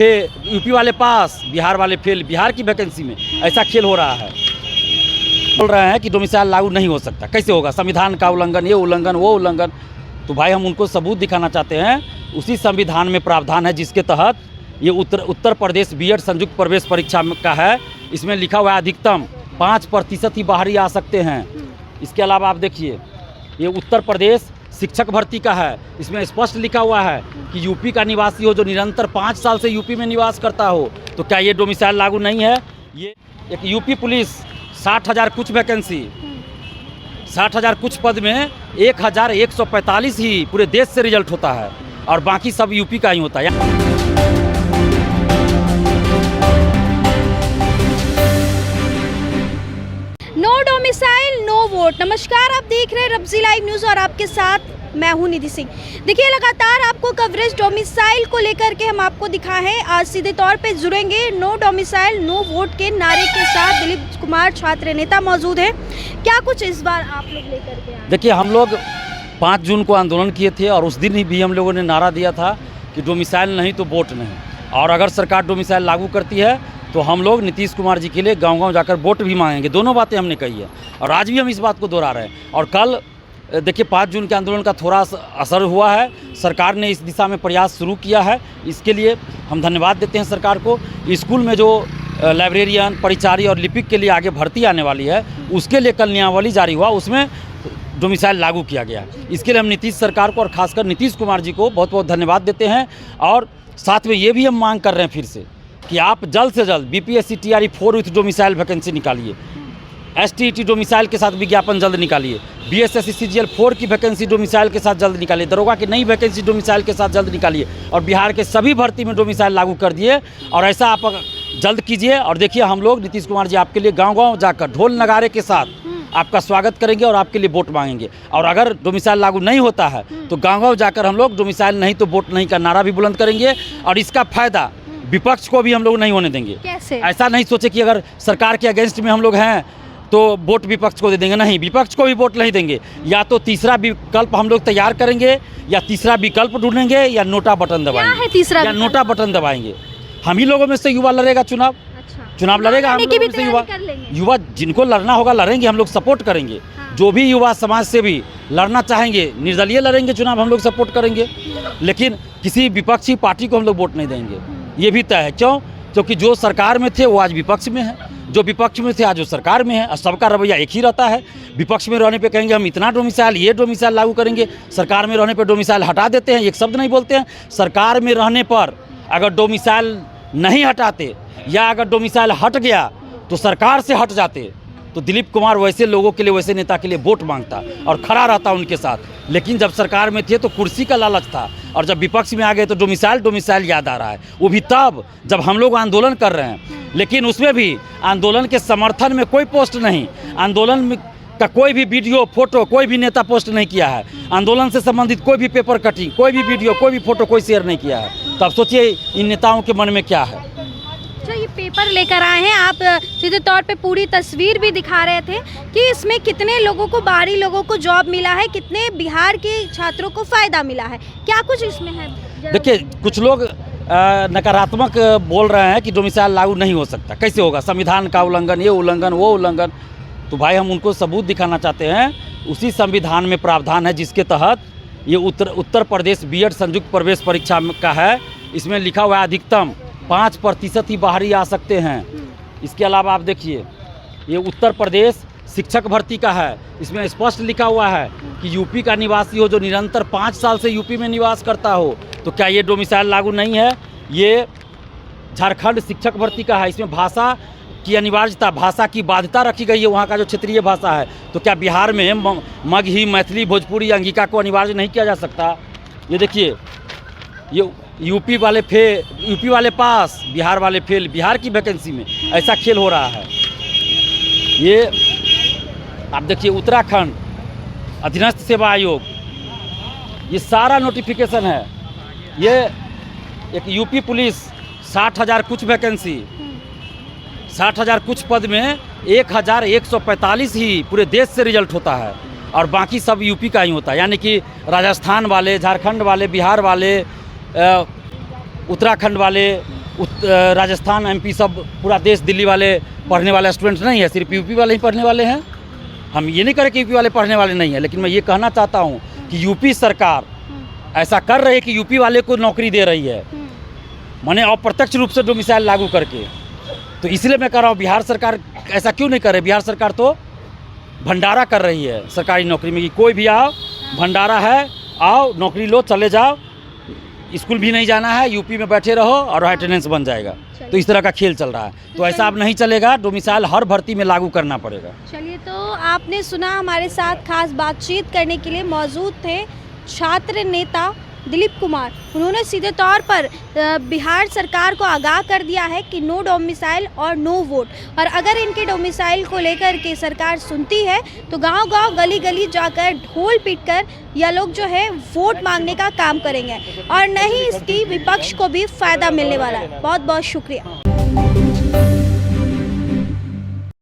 UP वाले पास, बिहार वाले fail. Bihar की वैकेंसी में ऐसा खेल हो रहा है। बोल रहे हैं कि डोमिसाइल लागू नहीं हो सकता। कैसे होगा? संविधान का उल्लंघन, ये उल्लंघन, वो उल्लंघन। तो भाई हम उनको सबूत दिखाना चाहते हैं। उसी संविधान में प्रावधान है जिसके तहत ये उत्तर प्रदेश बीएड संयुक्त प्रवेश परीक्षा का है। इसमें लिखा हुआ है अधिकतम 5% ही बाहरी आ सकते हैं। इसके अलावा आप देखिए, ये उत्तर प्रदेश शिक्षक भर्ती का है। इसमें स्पष्ट लिखा हुआ है कि यूपी का निवासी हो जो निरंतर 5 साल से यूपी में निवास करता हो। तो क्या ये डोमिसाइल लागू नहीं है? ये एक यूपी पुलिस 60,000 कुछ वैकेंसी, 60,000 कुछ पद में 1,145 ही पूरे देश से रिजल्ट होता है और बाकी सब यूपी का ही होता है। No domicile no vote. नमस्कार, आप देख रहे हैं रब्जी लाइव न्यूज़ और आपके साथ मैं हूं निधि सिंह। देखिए, लगातार आपको कवरेज डोमिसाइल को लेकर के हम आपको दिखाए हैं। आज सीधे तौर पे जुड़ेंगे नो डोमिसाइल नो वोट के नारे के साथ। दिलीप कुमार छात्र नेता मौजूद हैं। क्या कुछ इस बार आप लोग लेकर के आए? देखिए, हम लोग 5 जून को आंदोलन किए थे और उस दिन ही भी हम लोगों ने नारा दिया था कि डोमिसाइल नहीं तो वोट नहीं। और अगर सरकार डोमिसाइल लागू करती है तो हम लोग नीतीश कुमार जी के लिए गांव-गांव जाकर वोट भी मांगेंगे। दोनों बातें हमने कही है और आज भी हम इस बात को दोहरा रहे हैं। और कल देखिए, 5 जून के आंदोलन का थोड़ा असर हुआ है। सरकार ने इस दिशा में प्रयास शुरू किया है। इसके लिए हम धन्यवाद देते हैं सरकार को। स्कूल में जो लाइब्रेरियन, परिचारी और लिपिक के लिए आगे भर्ती आने वाली है, उसके लिए कल नियमावली जारी हुआ, उसमें डोमिसाइल लागू किया गया। इसके लिए हम नीतीश सरकार को और खासकर नीतीश कुमार जी को बहुत बहुत धन्यवाद देते हैं। और साथ में ये भी हम मांग कर रहे हैं फिर से कि आप जल्द से जल्द BPSC TRE 4 with domicile vacancy निकालिए। STET डोमिसाइल के साथ विज्ञापन जल्द निकालिए। BSSC CGL 4 की वैकेंसी डोमिसाइल के साथ जल्द निकालिए। दरोगा की नई वैकेंसी डोमिसाइल के साथ जल्द निकालिए। और बिहार के सभी भर्ती में डोमिसाइल लागू कर दिए। और ऐसा आप जल्द कीजिए। और देखिए, हम लोग नीतीश कुमार जी आपके लिए गाँव-गाँव जाकर ढोल नगारे के साथ आपका स्वागत करेंगे और आपके लिए वोट मांगेंगे। और अगर डोमिसाइल लागू नहीं होता है तो गाँव-गाँव जाकर हम लोग डोमिसाइल नहीं तो वोट नहीं का नारा भी बुलंद करेंगे। और इसका फायदा विपक्ष को भी हम लोग नहीं होने देंगे। कैसे? ऐसा नहीं सोचे कि अगर सरकार के अगेंस्ट में हम लोग हैं तो वोट विपक्ष को दे देंगे। नहीं, विपक्ष को भी वोट नहीं देंगे। या तो तीसरा विकल्प हम लोग तैयार करेंगे, या तीसरा विकल्प ढूंढेंगे, या नोटा बटन दबाएंगे। क्या है तीसरा? या नोटा बटन दबाएंगे। हम ही लोगों में से युवा लड़ेगा चुनाव। चुनाव लड़ेगा हम लोगों में से युवा जिनको लड़ना होगा लड़ेंगे। हम लोग सपोर्ट करेंगे। जो भी युवा समाज से भी लड़ना चाहेंगे, निर्दलीय लड़ेंगे चुनाव, हम लोग सपोर्ट करेंगे। लेकिन किसी विपक्षी पार्टी को हम लोग वोट नहीं देंगे, ये भी तय है। क्यों? क्योंकि जो सरकार में थे वो आज विपक्ष में है, जो विपक्ष में थे आज वो सरकार में है। और सबका रवैया एक ही रहता है। विपक्ष में रहने पे कहेंगे हम इतना डोमिसाइल, ये डोमिसाइल लागू करेंगे। सरकार में रहने पे डोमिसाइल हटा देते हैं, एक शब्द नहीं बोलते हैं। सरकार में रहने पर अगर डोमिसाइल नहीं हटाते या अगर डोमिसाइल हट गया तो सरकार से हट जाते तो दिलीप कुमार वैसे लोगों के लिए, वैसे नेता के लिए वोट मांगता और खड़ा रहता उनके साथ। लेकिन जब सरकार में थे तो कुर्सी का लालच था, और जब विपक्ष में आ गए तो डोमिसाइल याद आ रहा है। वो भी तब जब हम लोग आंदोलन कर रहे हैं। लेकिन उसमें भी आंदोलन के समर्थन में कोई पोस्ट नहीं, आंदोलन में का कोई भी वीडियो, फोटो कोई भी नेता पोस्ट नहीं किया है। आंदोलन से संबंधित कोई भी पेपर कटिंग, कोई भी वीडियो, कोई भी फोटो कोई शेयर नहीं किया है। तब सोचिए इन नेताओं के मन में क्या है। ये पेपर लेकर आए हैं आप, सीधे तौर पे पूरी तस्वीर भी दिखा रहे थे कि इसमें कितने लोगों को, बाहरी लोगों को जॉब मिला है, कितने बिहार के छात्रों को फ़ायदा मिला है। क्या कुछ इसमें है? देखिए, कुछ लोग नकारात्मक बोल रहे हैं कि डोमिसाइल लागू नहीं हो सकता। कैसे होगा? संविधान का उल्लंघन, ये उल्लंघन, वो उल्लंघन। तो भाई हम उनको सबूत दिखाना चाहते हैं। उसी संविधान में प्रावधान है जिसके तहत ये उत्तर प्रदेश बीएड संयुक्त प्रवेश परीक्षा का है। इसमें लिखा हुआ है अधिकतम 5% ही बाहरी आ सकते हैं। इसके अलावा आप देखिए, ये उत्तर प्रदेश शिक्षक भर्ती का है। इसमें स्पष्ट लिखा हुआ है कि यूपी का निवासी हो जो निरंतर 5 साल से यूपी में निवास करता हो। तो क्या ये डोमिसाइल लागू नहीं है? ये झारखंड शिक्षक भर्ती का है। इसमें भाषा की अनिवार्यता, भाषा की बाध्यता रखी गई है, वहाँ का जो क्षेत्रीय भाषा है। तो क्या बिहार में मगही, मैथिली, भोजपुरी, अंगिका को अनिवार्य नहीं किया जा सकता? ये देखिए, ये यूपी वाले पास, बिहार वाले फेल। बिहार की वैकेंसी में ऐसा खेल हो रहा है। ये आप देखिए, उत्तराखंड अधीनस्थ सेवा आयोग, ये सारा नोटिफिकेशन है। ये एक यूपी पुलिस 60,000 कुछ वैकेंसी, 60,000 कुछ पद में 1,145 ही पूरे देश से रिजल्ट होता है और बाकी सब यूपी का ही होता है। यानी कि राजस्थान वाले, झारखंड वाले, बिहार वाले, उत्तराखंड वाले, राजस्थान एमपी सब पूरा देश दिल्ली वाले पढ़ने वाले स्टूडेंट्स नहीं है, सिर्फ यूपी वाले ही पढ़ने वाले हैं। हम ये नहीं करें कि यूपी वाले पढ़ने वाले नहीं है, लेकिन मैं ये कहना चाहता हूँ कि यूपी सरकार ऐसा कर रही है कि यूपी वाले को नौकरी दे रही है, माने अप्रत्यक्ष रूप से डोमिसाइल लागू करके। तो इसलिए मैं कह रहा हूँ बिहार सरकार ऐसा क्यों नहीं कर रही। बिहार सरकार तो भंडारा कर रही है सरकारी नौकरी में कि कोई भी आओ, भंडारा है, आओ नौकरी लो, चले जाओ, स्कूल भी नहीं जाना है, यूपी में बैठे रहो और अटेंडेंस बन जाएगा। तो इस तरह का खेल चल रहा है। तो ऐसा अब नहीं चलेगा, डोमिसाइल हर भर्ती में लागू करना पड़ेगा। चलिए, तो आपने सुना, हमारे साथ खास बातचीत करने के लिए मौजूद थे छात्र नेता दिलीप कुमार। उन्होंने सीधे तौर पर बिहार सरकार को आगाह कर दिया है कि नो डोमिसाइल और नो वोट। और अगर इनके डोमिसाइल को लेकर के सरकार सुनती है तो गांव-गांव, गली-गली जाकर ढोल पीटकर यह लोग जो है वोट मांगने का काम करेंगे और नहीं इसकी विपक्ष को भी फायदा मिलने वाला है। बहुत बहुत शुक्रिया।